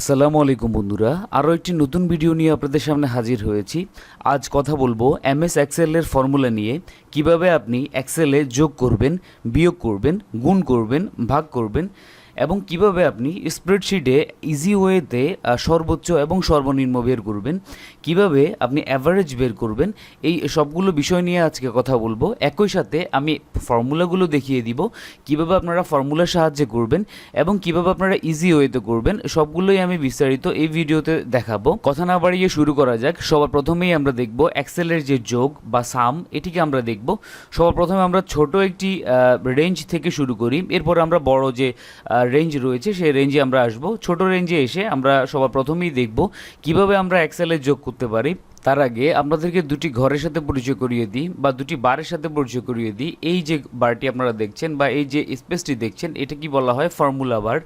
আসসালামু আলাইকুম বন্ধুরা, আরও একটি নতুন ভিডিও নিয়ে আপনাদের সামনে হাজির হয়েছি। আজ কথা বলবো এমএস এক্সেলের ফর্মুলা নিয়ে, কিভাবে আপনি এক্সেলে যোগ করবেন, বিয়োগ করবেন, গুণ করবেন, ভাগ করবেন এবং কিভাবে আপনি স্প্রেডশিটে ইজি ওয়েতে সর্বোচ্চ এবং সর্বনিম্ন বের করবেন, কিভাবে আপনি অ্যাভারেজ বের করবেন, এই সবগুলো বিষয় নিয়ে আজকে কথা বলবো। একই সাথে আমি ফর্মুলাগুলো দেখিয়ে দিব, কিভাবে আপনারা ফর্মুলার সাহায্যে করবেন এবং কিভাবে আপনারা ইজি ওয়েতে করবেন, সবগুলোই আমি বিস্তারিত এই ভিডিওতে দেখাবো। কথা না বাড়িয়ে শুরু করা যাক। সবার প্রথমেই আমরা দেখব এক্সেলের যে যোগ বা সাম, এটিকে আমরা দেখব। সবার প্রথমে আমরা ছোট একটি রেঞ্জ থেকে শুরু করি, এরপর আমরা বড় যে রেঞ্জ রয়েছে সেই রেঞ্জে আমরা আসব। ছোট রেঞ্জে এসে আমরা সবার প্রথমেই দেখব কিভাবে আমরা এক্সেলে যোগ করতে পারি। তার আগে আপনাদেরকে দুটি ঘরের সাথে পরিচয় করিয়ে দিই বা দুটি বারের সাথে পরিচয় করিয়ে দিই। এই যে বারটি আপনারা দেখছেন বা এই যে স্পেসটি দেখছেন, এটা কি বলা হয়? ফর্মুলা বার।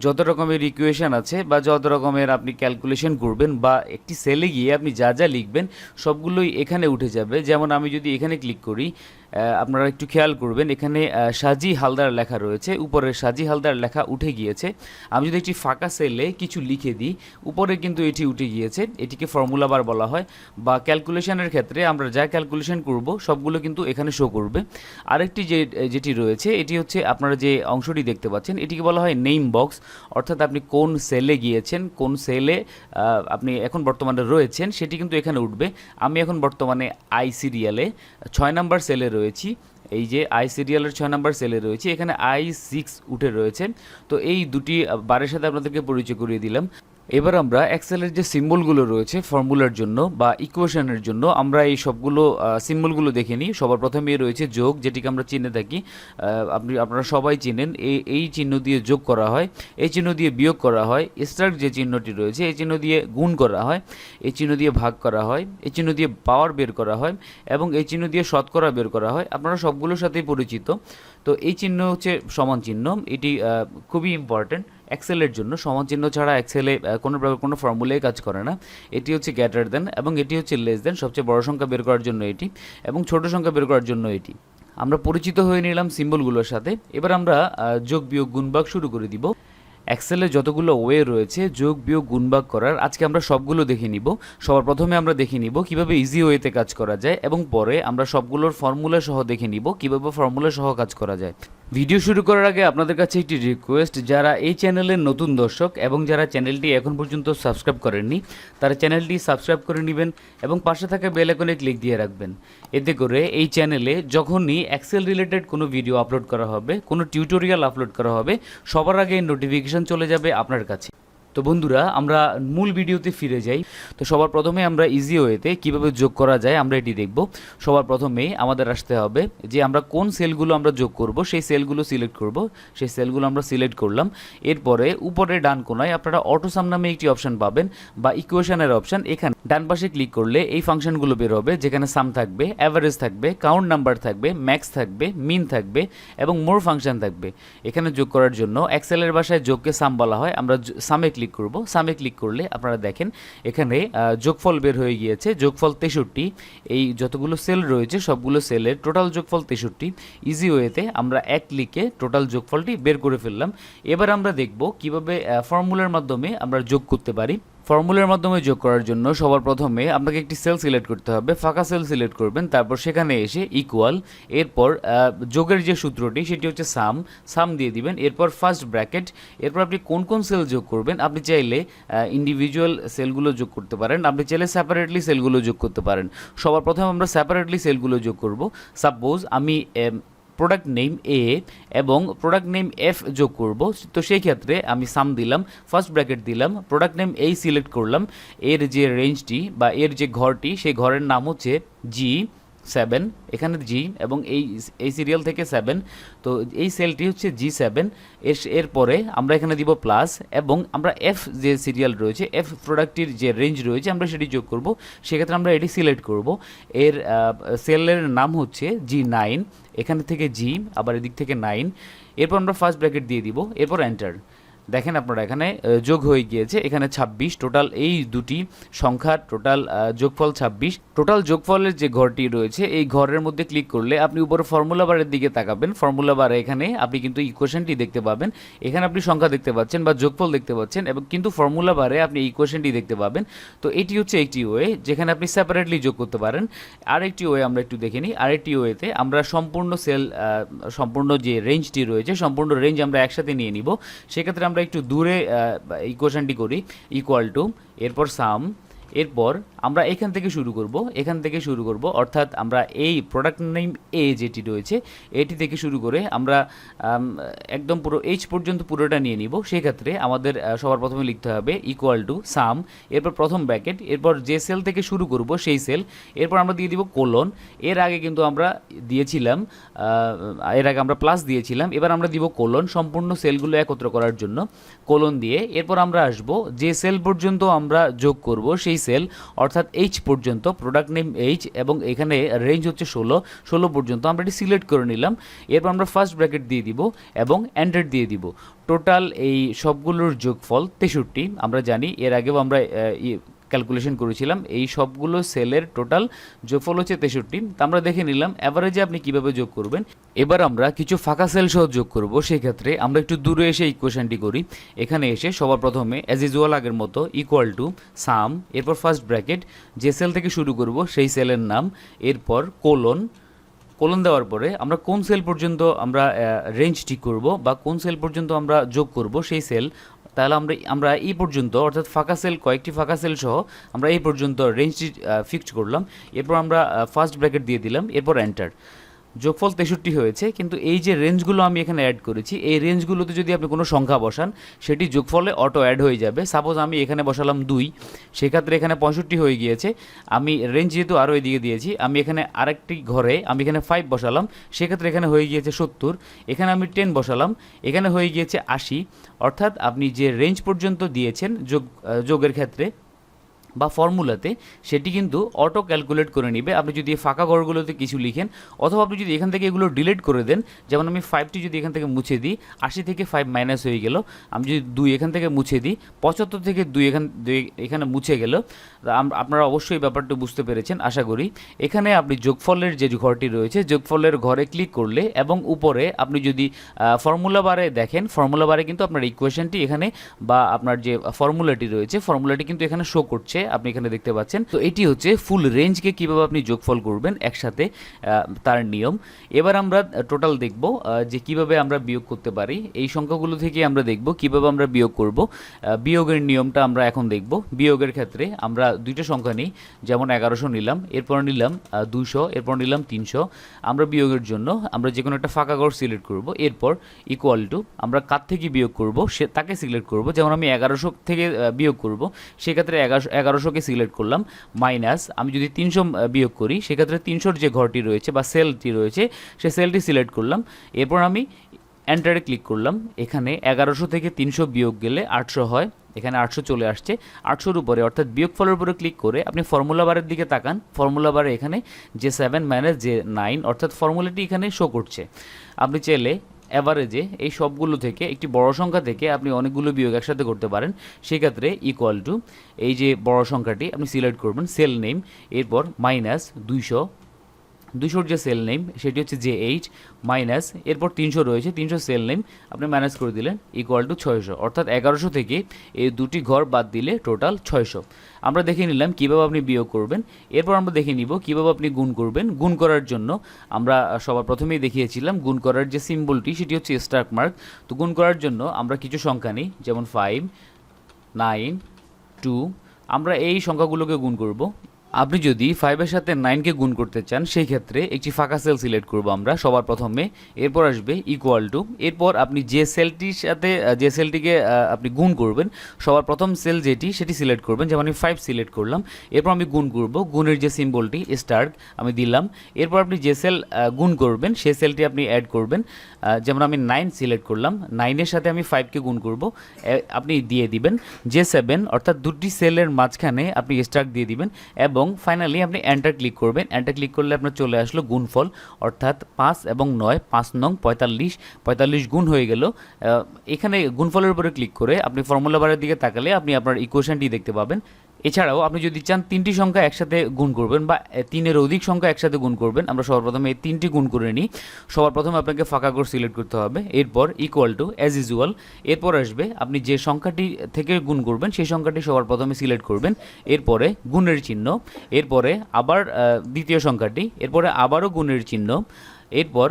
যত রকমের ইকুয়েশন আছে বা যত রকমের আপনি ক্যালকুলেশন করবেন বা একটি সেলে গিয়ে আপনি যা যা লিখবেন সবগুলোই এখানে উঠে যাবে। যেমন আমি যদি এখানে ক্লিক করি, আপনারা একটু খেয়াল করবেন, এখানে সাজি হালদার লেখা রয়েছে, উপরে সাজি হালদার লেখা উঠে গিয়েছে। আমি যদি একটি ফাঁকা সেলে কিছু লিখে দিই, উপরে কিন্তু এটি উঠে গিয়েছে। এটিকে ফর্মুলা বার বলা হয়। বা ক্যালকুলেশনের ক্ষেত্রে আমরা যা ক্যালকুলেশন করব সবগুলো কিন্তু এখানে শো করবে। আরেকটি যেটি রয়েছে, এটি হচ্ছে আপনারা যে অংশটি দেখতে পাচ্ছেন, এটিকে বলা হয় নেম বক্স। অর্থাৎ আপনি কোন সেলে গিয়েছেন, কোন সেলে আপনি এখন বর্তমানে রয়েছেন, সেটি কিন্তু এখানে উঠবে। আমি এখন বর্তমানে আই সিরিয়ালে 6 নাম্বার সেলে রয়েছি। এই যে আই সিরিয়ালের 6 নাম্বার সেলে রয়েছে, এখানে I6 উঠে রয়েছে। তো এই দুটি বারের সাথে আপনাদেরকে পরিচয় করিয়ে দিলাম। এবার আমরা এক্সেলের যে সিম্বলগুলো রয়েছে ফর্মুলার জন্য বা ইকুয়েশনের জন্য, আমরা এই সবগুলো সিম্বলগুলো দেখে নিই। সবার প্রথমে রয়েছে যোগ, যেটিকে আমরা চিনে থাকি, আপনারা সবাই চিনেন। এই চিহ্ন দিয়ে যোগ করা হয়, এই চিহ্ন দিয়ে বিয়োগ করা হয়, স্টার যে চিহ্নটি রয়েছে এই চিহ্ন দিয়ে গুণ করা হয়, এই চিহ্ন দিয়ে ভাগ করা হয়, এই চিহ্ন দিয়ে পাওয়ার বের করা হয় এবং এই চিহ্ন দিয়ে শতকরা বের করা হয়। আপনারা সবগুলোর সাথেই পরিচিত। তো এই চিহ্ন হচ্ছে সমান চিহ্ন, এটি খুবই ইম্পর্ট্যান্ট এক্সেলের জন্য। সমান চিহ্ন ছাড়া এক্সেলে কোনো প্রকার কোনো ফর্মুলাই কাজ করে না। এটি হচ্ছে গ্রেটার দেন এবং এটি হচ্ছে লেস দেন। সবচেয়ে বড় সংখ্যা বের করার জন্য এটি এবং ছোট সংখ্যা বের করার জন্য এটি। আমরা পরিচিত হয়ে নিলাম সিম্বলগুলোর সাথে। এবার আমরা যোগ বিয়োগ গুণ ভাগ শুরু করে দিব। এক্সেলে যতগুলো ওয়ে রয়েছে যোগ বিয়োগ গুণভাগ করার, আজকে আমরা সবগুলো দেখে নিব। সবার প্রথমে আমরা দেখে নিব কিভাবে ইজি ওয়েতে কাজ করা যায় এবং পরে আমরা সবগুলোর ফর্মুলা সহ দেখে নিব কিভাবে ফর্মুলা সহ কাজ করা যায়। ভিডিও শুরু করার আগে আপনাদের কাছে একটি রিকোয়েস্ট, যারা এই চ্যানেলের নতুন দর্শক এবং যারা চ্যানেলটি এখন পর্যন্ত সাবস্ক্রাইব করেননি, তারা চ্যানেলটি সাবস্ক্রাইব করে নেবেন এবং পাশে থাকা বেল আইকনে ক্লিক দিয়ে রাখবেন। এতে করে এই চ্যানেলে যখনই এক্সেল রিলেটেড কোনো ভিডিও আপলোড করা হবে, কোনো টিউটোরিয়াল আপলোড করা হবে, সবার আগে নোটিফিকেশন চলে যাবে আপনার কাছে। তো বন্ধুরা, আমরা মূল ভিডিওতে ফিরে যাই। তো সবার প্রথমে আমরা ইজি ওয়েতে কীভাবে যোগ করা যায় আমরা এটি দেখব। সবার প্রথমে আমাদের আসতে হবে যে আমরা কোন সেলগুলো আমরা যোগ করব, সেই সেলগুলো সিলেক্ট করব। সেই সেলগুলো আমরা সিলেক্ট করলাম। এরপরে উপরে ডান কোনায় আপনারা অটো সাম নামে একটি অপশান পাবেন বা ইকুয়েশনের অপশান। এখানে ডান পাশে ক্লিক করলে এই ফাংশনগুলো বের হবে, যেখানে সাম থাকবে, অ্যাভারেজ থাকবে, কাউন্ট নাম্বার থাকবে, ম্যাক্স থাকবে, মিন থাকবে এবং মোর ফাংশন থাকবে। এখানে যোগ করার জন্য এক্সেলের ভাষায় যোগকে সাম বলা হয়। আমরা সামে ক্লিক করব। সামে ক্লিক করলে আপনারা দেখেন এখানে যোগফল বের হয়ে গিয়েছে, যোগফল 63। এই যতগুলো সেল রয়েছে সবগুলো সেলের টোটাল যোগফল 63। ইজি ওয়েতে আমরা এক ক্লিকে টোটাল যোগফলটি বের করে ফেললাম। এবার আমরা দেখব কিভাবে ফর্মুলার মাধ্যমে আমরা যোগ করতে পারি। ফর্মুলার মাধ্যমে যোগ করার জন্য সবার প্রথমে আপনাকে একটি সেল সিলেক্ট করতে হবে, ফাঁকা সেল সিলেক্ট করবেন, তারপর সেখানে এসে ইকুয়াল, এরপর যোগের যে সূত্রটি সেটি হচ্ছে সাম দিয়ে দিবেন, এরপর ফার্স্ট ব্র্যাকেট। এরপর আপনি কোন কোন সেল যোগ করবেন, আপনি চাইলে ইন্ডিভিজুয়াল সেলগুলো যোগ করতে পারেন, আপনি চাইলে সেপারেটলি সেলগুলো যোগ করতে পারেন। সবার প্রথমে আমরা সেপারেটলি সেলগুলো যোগ করব। সাপোজ আমি প্রোডাক্ট নেম এ এবং প্রোডাক্ট নেম এফ যোগ করব। তো সেই ক্ষেত্রে আমি সাম দিলাম, ফার্স্ট ব্র্যাকেট দিলাম, প্রোডাক্ট নেম এই সিলেক্ট করলাম, এর যে রেঞ্জটি বা এর যে ঘরটি সেই ঘরের নাম হচ্ছে G7, এখানে জি এবং এই সিরিয়াল থেকে 7। তো এই সেলটি হচ্ছে G7। এরপরে আমরা এখানে দিব প্লাস এবং আমরা এফ যে সিরিয়াল রয়েছে, এফ প্রোডাক্টটির যে রেঞ্জ রয়েছে আমরা সেটি যোগ করব। সেক্ষেত্রে আমরা এটি সিলেক্ট করব। এর সেলের নাম হচ্ছে G9, এখানে থেকে জি আবার এদিক থেকে 9। এরপর আমরা ফার্স্ট ব্র্যাকেট দিয়ে দিব, এরপর এন্টার। দেখেন আপনারা এখানে যোগ হয়ে গিয়েছে, এখানে 26 টোটাল, এই দুটি সংখ্যার টোটাল যোগফল 26। টোটাল যোগফলের যে ঘরটি রয়েছে এই ঘরের মধ্যে ক্লিক করলে আপনি উপরে ফর্মুলা বারের দিকে তাকাবেন। ফর্মুলা বারে এখানে আপনি কিন্তু ইকুয়েশনটি দেখতে পাবেন, এখানে আপনি সংখ্যা দেখতে পাচ্ছেন বা যোগফল দেখতে পাচ্ছেন, এবং কিন্তু ফর্মুলা বারে আপনি ইকুয়েশনটি দেখতে পাবেন। তো এটি হচ্ছে একটি ওয়ে যেখানে আপনি সেপারেটলি যোগ করতে পারেন। আরেকটি ওয়ে আমরা একটু দেখে নিই। আরেকটি ওয়েতে আমরা সম্পূর্ণ সেল, সম্পূর্ণ যে রেঞ্জটি রয়েছে সম্পূর্ণ রেঞ্জ আমরা একসাথে নিয়ে নিব। সেক্ষেত্রে আমরা একটু দূরে ইকুয়েশনটি করি, ইকুয়াল টু, এরপর সাম, এরপর আমরা এখান থেকে শুরু করব, অর্থাৎ আমরা এই প্রোডাক্ট নেম এ যেটি রয়েছে এটি থেকে শুরু করে আমরা একদম পুরো এইচ পর্যন্ত পুরোটা নিয়ে নিব। সেক্ষেত্রে আমাদের সবার প্রথমে লিখতে হবে ইকুয়াল টু সাম, এরপর প্রথম ব্র্যাকেট, এরপর যে সেল থেকে শুরু করব সেই সেল, এরপর আমরা দিয়ে দিব কোলন। এর আগে কিন্তু আমরা দিয়েছিলাম, এর আগে আমরা প্লাস দিয়েছিলাম, এবার আমরা দিব কোলন সম্পূর্ণ সেলগুলো একত্র করার জন্য, কোলন দিয়ে এরপর আমরা আসব যে সেল পর্যন্ত আমরা যোগ করব সেই সেল, অর্থাৎ এইচ পর্যন্ত, প্রোডাক্ট নেম এইচ, এবং এখানে রেঞ্জ হচ্ছে 16 পর্যন্ত আমরা এটি সিলেক্ট করে নিলাম। এরপর আমরা ফার্স্ট ব্র্যাকেট দিয়ে দিব এবং এন্টার দিয়ে দিব। টোটাল এই সবগুলোর যোগফল 63। আমরা জানি এর আগেও আমরা ক্যালকুলেশন করেছিলাম, এই সবগুলো সেলের টোটাল যোগফল হচ্ছে 63। তা আমরা দেখে নিলাম অ্যাভারেজে আপনি কিভাবে যোগ করবেন। এবার আমরা কিছু ফাঁকা সেল সহ যোগ করব। সেক্ষেত্রে আমরা একটু দূরে এসে ইকুয়েশনটি করি। এখানে এসে সবার প্রথমে অ্যাজ ইউজুয়াল আগের মতো ইকুয়াল টু সাম, এরপর ফার্স্ট ব্র্যাকেট, যে সেল থেকে শুরু করব সেই সেলের নাম, এরপর কোলন দেওয়ার পরে আমরা কোন সেল পর্যন্ত আমরা রেঞ্জ ঠিক করব বা কোন সেল পর্যন্ত আমরা যোগ করব সেই সেল, তাহলে আমরা এই পর্যন্ত, অর্থাৎ ফাঁকা সেল, কয়েকটি ফাঁকা সেল সহ আমরা এই পর্যন্ত রেঞ্জটি ফিক্সড করলাম। এরপর আমরা ফার্স্ট ব্র্যাকেট দিয়ে দিলাম, এরপর এন্টার। যোগফল 63 হয়েছে, কিন্তু এই যে রেঞ্জগুলো আমি এখানে অ্যাড করেছি এই রেঞ্জগুলোতে যদি আপনি কোনো সংখ্যা বসান সেটি যোগফলে অটো অ্যাড হয়ে যাবে। সাপোজ আমি এখানে বসালাম 2, সেক্ষেত্রে এখানে 65 হয়ে গিয়েছে। আমি রেঞ্জ যেহেতু আরও এদিকে দিয়েছি, আমি এখানে আরেকটি ঘরে আমি এখানে 5 বসালাম, সেক্ষেত্রে এখানে হয়ে গিয়েছে 70। এখানে আমি 10 বসালাম, এখানে হয়ে গিয়েছে 80। অর্থাৎ আপনি যে রেঞ্জ পর্যন্ত দিয়েছেন যোগের ক্ষেত্রে বা ফর্মুলাতে, সেটি কিন্তু অটো ক্যালকুলেট করে নেবে। আপনি যদি ফাঁকা ঘরগুলোতে কিছু লিখেন, অথবা আপনি যদি এখান থেকে এগুলো ডিলিট করে দেন, যেমন আমি 5টি যদি এখান থেকে মুছে দিই, 80 থেকে 5 মাইনাস হয়ে গেল। আমি যদি 2 এখান থেকে মুছে দিই, 75 থেকে 2 এখানে মুছে গেল। আপনারা অবশ্যই ব্যাপারটা বুঝতে পেরেছেন আশা করি। এখানে আপনি যোগফলের যে ঘরটি রয়েছে যোগফলের ঘরে ক্লিক করলে এবং উপরে আপনি যদি ফর্মুলা বারে দেখেন, ফর্মুলা বারে কিন্তু আপনার ইকুয়েশনটি এখানে বা আপনার যে ফর্মুলাটি রয়েছে ফর্মুলাটি কিন্তু এখানে শো করছে, আপনি এখানে দেখতে পাচ্ছেন। তো এটি হচ্ছে ফুল রেঞ্জকে কিভাবে আপনি যোগফল করবেন একসাথে, তার নিয়ম। এবার আমরা টোটাল দেখব যে কিভাবে আমরা বিয়োগ করতে পারি। এই সংখ্যাগুলো থেকে আমরা দেখব কিভাবে আমরা বিয়োগ করব। বিয়োগের নিয়মটা আমরা এখন দেখব। বিয়োগের ক্ষেত্রে আমরা দুইটা সংখ্যা নিই, যেমন 1100 নিলাম, এরপর নিলাম 200, এরপর নিলাম 300। আমরা বিয়োগের জন্য আমরা যে কোনো একটা ফাঁকা ঘর সিলেক্ট করব, এরপর ইকুয়াল টু আমরা কার থেকে বিয়োগ করব তাকে সিলেক্ট করব। যেমন আমি 1100 থেকে বিয়োগ করব, সেক্ষেত্রে 1100কে সিলেক্ট করলাম, মাইনাস আমি যদি 300 বিয়োগ করি, সেক্ষেত্রে 300 যে ঘরটি রয়েছে বা সেলটি রয়েছে সে সেলটি সিলেক্ট করলাম। এরপর আমি এন্টারে ক্লিক করলাম। এখানে 1100 থেকে 300 বিয়োগ গেলে 800 হয়, এখানে 800 চলে আসছে। 800-র উপরে অর্থাৎ বিয়োগফলের উপরে ক্লিক করে আপনি ফর্মুলা বারের দিকে তাকান। ফর্মুলা বারে এখানে যে 7 মাইনাস যে 9, অর্থাৎ ফর্মুলাটি এখানে শো করছে। আপনি চাইলে অ্যাভারেজে এই সবগুলো থেকে একটি বড় সংখ্যা থেকে আপনি অনেকগুলো বিয়োগ একসাথে করতে পারেন। সেক্ষেত্রে ইকুয়াল টু এই যে বড় সংখ্যাটি আপনি সিলেক্ট করবেন, সেল নেম, এরপর মাইনাস 200 যে সেল নেম সেটি হচ্ছে J8, মাইনাস এরপর 300 রয়েছে, 300 সেল নেম আপনি ম্যানেজ করে দিলেন, ইকুয়াল টু 600। অর্থাৎ 1100 থেকে এই দুটি ঘর বাদ দিলে টোটাল 600। আমরা দেখে নিলাম কীভাবে আপনি বিয়োগ করবেন। এরপর আমরা দেখে নিব কীভাবে আপনি গুণ করবেন। গুণ করার জন্য আমরা সবার প্রথমেই দেখিয়েছিলাম গুণ করার যে সিম্বলটি সেটি হচ্ছে স্টার মার্ক। তো গুণ করার জন্য আমরা কিছু সংখ্যা নিই, যেমন 5, 9, 2। আমরা এই সংখ্যাগুলোকে গুণ করব। আপনি যদি 5-এর সাথে 9কে গুণ করতে চান সেই ক্ষেত্রে একটি ফাঁকা সেল সিলেক্ট করব আমরা সবার প্রথমে, এরপর আসবে ইকুয়াল টু, এরপর আপনি যে সেলটির সাথে যে সেলটিকে আপনি গুণ করবেন সবার প্রথম সেল যেটি সেটি সিলেক্ট করবেন, যেমন আমি 5 সিলেক্ট করলাম। এরপর আমি গুণ করব, গুণের যে সিম্বলটি স্টার আমি দিলাম। এরপর আপনি যে সেল গুণ করবেন সেই সেলটি আপনি অ্যাড করবেন, যেমন আমি 9 সিলেক্ট করলাম, 9-এর সাথে আমি 5কে গুণ করব, আপনি দিয়ে দিবেন J7, অর্থাৎ দুটি সেলের মাঝখানে আপনি স্টার দিয়ে দিবেন এবং এবং ফাইনালি আপনি এন্টার ক্লিক করবেন। এন্টার ক্লিক করলে আপনার চলে আসলো গুণফল, অর্থাৎ 5 এবং 9, 5 নং 45, 45 গুণ হয়ে গেল। এখানে গুণফলের উপরে ক্লিক করে আপনি ফর্মুলা বারের দিকে তাকালে আপনি আপনার ইকুয়েশনটি দেখতে পাবেন। এছাড়াও আপনি যদি চান 3টি সংখ্যা একসাথে গুণ করবেন বা 3-এর অধিক সংখ্যা একসাথে গুণ করবেন, আমরা সর্বপ্রথমে এই 3টি গুণ করে নিই। সবার প্রথমে আপনাকে ফাঁকা ঘর সিলেক্ট করতে হবে, এরপর ইকুয়াল টু অ্যাজ ইউজুয়াল, এরপর আসবে আপনি যে সংখ্যাটি থেকে গুণ করবেন সেই সংখ্যাটি সবার প্রথমে সিলেক্ট করবেন, এরপরে গুণের চিহ্ন, এরপরে আবার দ্বিতীয় সংখ্যাটি, এরপরে আবারও গুণের চিহ্ন, এরপর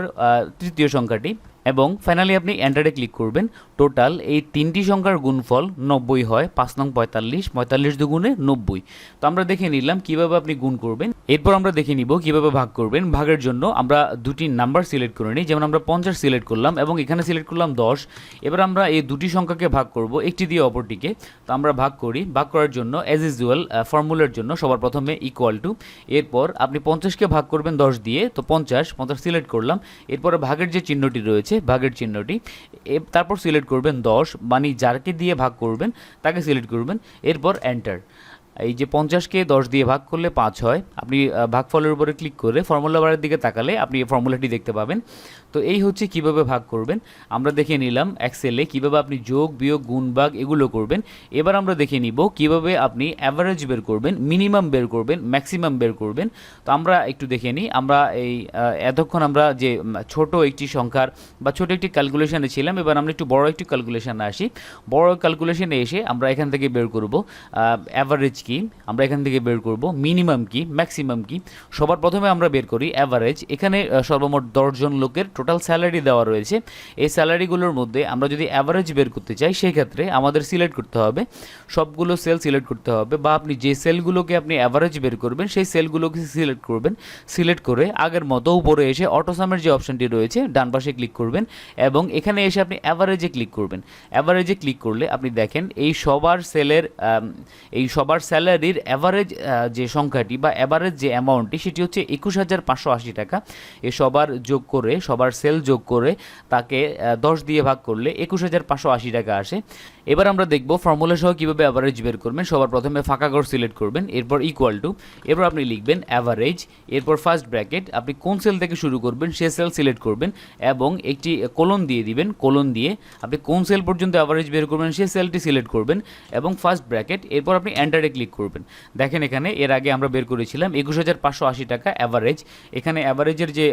তৃতীয় সংখ্যাটি এবং ফাইনালি আপনি এন্টারে ক্লিক করবেন। টোটাল এই 3টি সংখ্যার গুণফল 90 হয়। 5 নং 45, 45 দুগুণে 90। তো আমরা দেখে নিলাম কিভাবে আপনি গুণ করবেন। এরপর আমরা দেখে নিব কিভাবে ভাগ করবেন। ভাগের জন্য আমরা দুটি নাম্বার সিলেক্ট করে নিই, যেমন আমরা 50 সিলেক্ট করলাম এবং এখানে সিলেক্ট করলাম 10। এবার আমরা এই দুটি সংখ্যাকে ভাগ করব একটি দিয়ে অপরটিকে। তো আমরা ভাগ করি। ভাগ করার জন্য অ্যাজ ইউজুয়াল ফর্মুলার জন্য সবার প্রথমে ইকুয়াল টু, এরপর আপনি 50কে ভাগ করবেন 10 দিয়ে, তো 50 সিলেক্ট করলাম। এরপরে ভাগের যে চিহ্নটি রয়েছে, ভাগের চিহ্নটি, তারপর সিলেক্ট করবেন 10, মানে যাকে দিয়ে ভাগ করবেন তাকে সিলেক্ট করবেন, এরপর এন্টার। এই যে 50কে 10 দিয়ে ভাগ করলে 5 হয়। আপনি ভাগফলের উপরে ক্লিক করে ফর্মুলা বারের দিকে তাকালে আপনি এই ফর্মুলাটি দেখতে পাবেন। তো এই হচ্ছে কিভাবে ভাগ করবেন। আমরা দেখে নিলাম এক্সেলে কিভাবে আপনি যোগ বিয়োগ গুণ ভাগ এগুলো করবেন। এবার আমরা দেখে নিব কিভাবে আপনি অ্যাভারেজ বের করবেন, মিনিমাম বের করবেন, ম্যাক্সিমাম বের করবেন। তো আমরা একটু দেখে নিই। আমরা এই এতক্ষণ আমরা যে ছোট একটি সংখ্যার বা ছোট একটি ক্যালকুলেশনে ছিলাম, এবার আমরা একটু বড় একটি ক্যালকুলেশনে আসি। বড় ক্যালকুলেশনে এসে আমরা এখান থেকে বের করব অ্যাভারেজ কি, আমরা এখান থেকে বের করব মিনিমাম কি, ম্যাক্সিমাম কি। সবার প্রথমে আমরা বের করি অ্যাভারেজ। এখানে সর্বমোট 10 জন লোকের টোটাল স্যালারি দেওয়া রয়েছে। এই স্যালারিগুলোর মধ্যে আমরা যদি অ্যাভারেজ বের করতে চাই সেই ক্ষেত্রে আমাদের সিলেক্ট করতে হবে, সবগুলো সেল সিলেক্ট করতে হবে, বা আপনি যে সেলগুলোকে আপনি অ্যাভারেজ বের করবেন সেই সেলগুলোকে সিলেক্ট করবেন। সিলেক্ট করে আগের মতো উপরে এসে অটোসামের যে অপশনটি রয়েছে ডান পাশে ক্লিক করবেন এবং এখানে এসে আপনি অ্যাভারেজে ক্লিক করবেন। অ্যাভারেজে ক্লিক করলে আপনি দেখেন এই সবার স্যালারির অ্যাভারেজ যে সংখ্যাটি বা অ্যাভারেজ যে অ্যামাউন্টটি সেটি হচ্ছে 21,580 টাকা। এ সবার যোগ করে, সবার সেল যোগ করে তাকে 10 দিয়ে ভাগ করলে 21,580 টাকা আসে। এবার আমরা দেখব ফর্মুলা সহ কীভাবে অ্যাভারেজ বের করবেন। সবার প্রথমে ফাঁকা ঘর সিলেক্ট করবেন, এরপর ইকুয়াল টু, এরপর আপনি লিখবেন অ্যাভারেজ, এরপর ফার্স্ট ব্র্যাকেট, আপনি কোন সেল থেকে শুরু করবেন সে সেল সিলেক্ট করবেন এবং একটি কোলন দিয়ে দিবেন। কোলন দিয়ে আপনি কোন সেল পর্যন্ত অ্যাভারেজ বের করবেন সেই সেলটি সিলেক্ট করবেন এবং ফার্স্ট ব্র্যাকেট, এরপর আপনি এন্টারে ক্লিক করবেন। দেখেন এখানে এর আগে আমরা বের করেছিলাম 21,580 টাকা অ্যাভারেজ। এখানে অ্যাভারেজের যে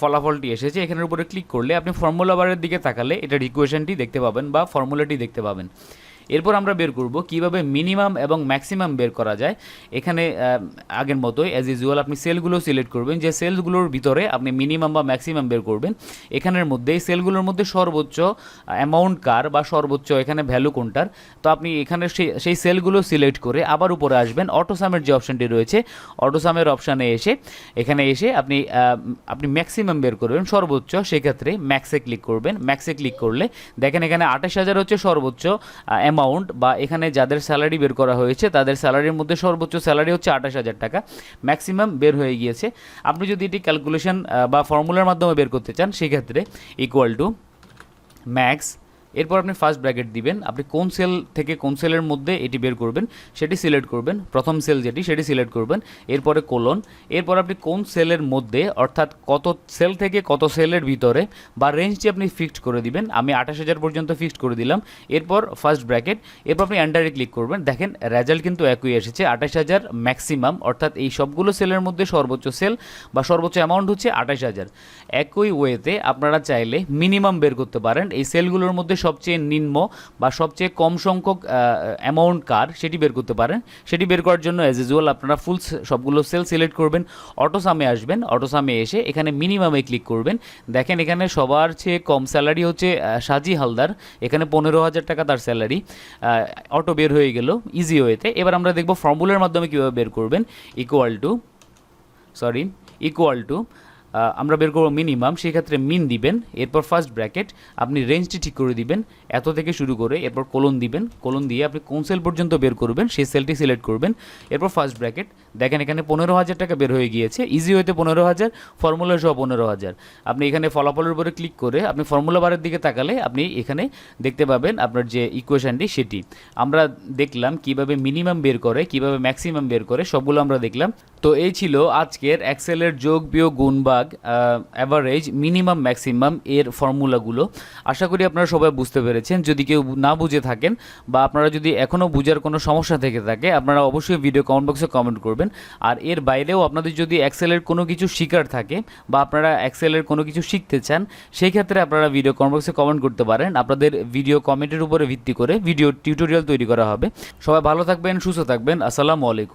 ফলাফলটি এসেছে এখানের উপরে ক্লিক করলে আপনি ফর্মুলা বারের দিকে তাকালে এটার ইকুয়েশনটি দেখতে পাবেন বা ফর্মুলাটি দেখতে পাবেন। এরপর আমরা বের করব কিভাবে মিনিমাম এবং ম্যাক্সিমাম বের করা যায়। এখানে আগের মতোই অ্যাজ ইউজুয়াল আপনি সেলগুলো সিলেক্ট করবেন, যে সেলগুলোর ভিতরে আপনি মিনিমাম বা ম্যাক্সিমাম বের করবেন। এখানের মধ্যে এই সেলগুলোর মধ্যে সর্বোচ্চ অ্যামাউন্ট কার বা সর্বোচ্চ এখানে ভ্যালু কোনটার, তো আপনি এখানে সেই সেলগুলো সিলেক্ট করে আবার উপরে আসবেন। অটোসামের যে অপশানটি রয়েছে অটোসামের অপশানে এসে এখানে এসে আপনি ম্যাক্সিমাম বের করবেন সর্বোচ্চ, সেক্ষেত্রে ম্যাক্সে ক্লিক করবেন। ম্যাক্সে ক্লিক করলে দেখেন এখানে 28,000 হচ্ছে সর্বোচ্চ অ্যামাউন্ট, বা এখানে যাদের স্যালারি বের করা হয়েছে তাদের স্যালারির মধ্যে সর্বোচ্চ স্যালারি হচ্ছে 28,000 টাকা। ম্যাক্সিমাম বের হয়ে গিয়েছে। আপনি যদি এটি ক্যালকুলেশন বা ফর্মুলার মাধ্যমে বের করতে চান সেক্ষেত্রে ইকুয়াল টু ম্যাক্স, এরপর আপনি ফার্স্ট ব্র্যাকেট দিবেন। আপনি কোন সেল থেকে কোন সেলের মধ্যে এটি বের করবেন সেটি সিলেক্ট করবেন, প্রথম সেল যেটি সেটি সিলেক্ট করবেন, এরপরে কোলন, এরপর আপনি কোন সেলের মধ্যে অর্থাৎ কত সেল থেকে কত সেলের ভিতরে বা রেঞ্জটি আপনি ফিক্সড করে দিবেন। আমি 28,000 পর্যন্ত ফিক্সড করে দিলাম। এরপর ফার্স্ট ব্র্যাকেট, এরপর আপনি এন্টারে ক্লিক করবেন। দেখেন রেজাল্ট কিন্তু একই এসেছে, 28,000 ম্যাক্সিমাম, অর্থাৎ এই সবগুলো সেলের মধ্যে সর্বোচ্চ সেল বা সর্বোচ্চ অ্যামাউন্ট হচ্ছে 28,000। একই ওয়েতে আপনারা চাইলে মিনিমাম বের করতে পারেন। এই সেলগুলোর মধ্যে সবচেয়ে নিম্ন বা সবচেয়ে কম সংখ্যক অ্যামাউন্ট কার সেটি বের করতে পারেন। সেটি বের করার জন্য অ্যাজ ইউজুয়াল আপনারা ফুল সবগুলো সেল সিলেক্ট করবেন, অটোসামে আসবেন, অটোসামে এসে এখানে মিনিমামে ক্লিক করবেন। দেখেন এখানে সবার চেয়ে কম স্যালারি হচ্ছে সাজি হালদার, এখানে 15,000 টাকা তার স্যালারি। অটো বের হয়ে গেল ইজি ওয়েতে। এবার আমরা দেখব ফর্মুলার মাধ্যমে কীভাবে বের করবেন। ইকুয়াল টু আমরা বের করবো মিনিমাম, সেই ক্ষেত্রে মিন দিবেন, এরপর ফার্স্ট ব্র্যাকেট, আপনি রেঞ্জটি ঠিক করে দিবেন এত থেকে শুরু করে, এরপর কোলন দিবেন, কোলন দিয়ে আপনি কোন সেল পর্যন্ত বের করবেন সেই সেলটি সিলেক্ট করবেন, এরপর ফার্স্ট ব্র্যাকেট। দেখেন এখানে 15,000 টাকা বের হয়ে গিয়েছে, ইজি হইতে 15,000, ফর্মুলা সহ 15,000। আপনি এখানে ফলাফলের উপরে ক্লিক করে আপনি ফর্মুলা বারের দিকে তাকালে আপনি এখানে দেখতে পাবেন আপনার যে ইকুয়েশনটি সেটি। আমরা দেখলাম কিভাবে মিনিমাম বের করে, কিভাবে ম্যাক্সিমাম বের করে, সবগুলো আমরা দেখলাম। তো এই ছিল আজকের এক্সেলের যোগ বিয়োগ গুণ ভাগ, অ্যাভারেজ, মিনিমাম, ম্যাক্সিমাম এর ফর্মুলাগুলো। আশা করি আপনারা সবাই বুঝতে পেরেছেন। যদি কেউ না বুঝে থাকেন বা আপনারা যদি এখনও বুঝার কোনো সমস্যা থেকে থাকে, আপনারা অবশ্যই ভিডিও কমেন্ট বক্সে কমেন্ট করবেন। আর এর বাইরেও আপনাদের যদি এক্সেলের কোনো কিছু শিকার থাকে বা আপনারা এক্সেলের কোনো কিছু শিখতে চান, সেই ক্ষেত্রে আপনারা ভিডিও কমেন্ট বক্সে কমেন্ট করতে পারেন। আপনাদের ভিডিও কমেন্টের উপরে ভিত্তি করে ভিডিও টিউটোরিয়াল তৈরি করা হবে। সবাই ভালো থাকবেন, সুস্থ থাকবেন। আসসালামু আলাইকুম।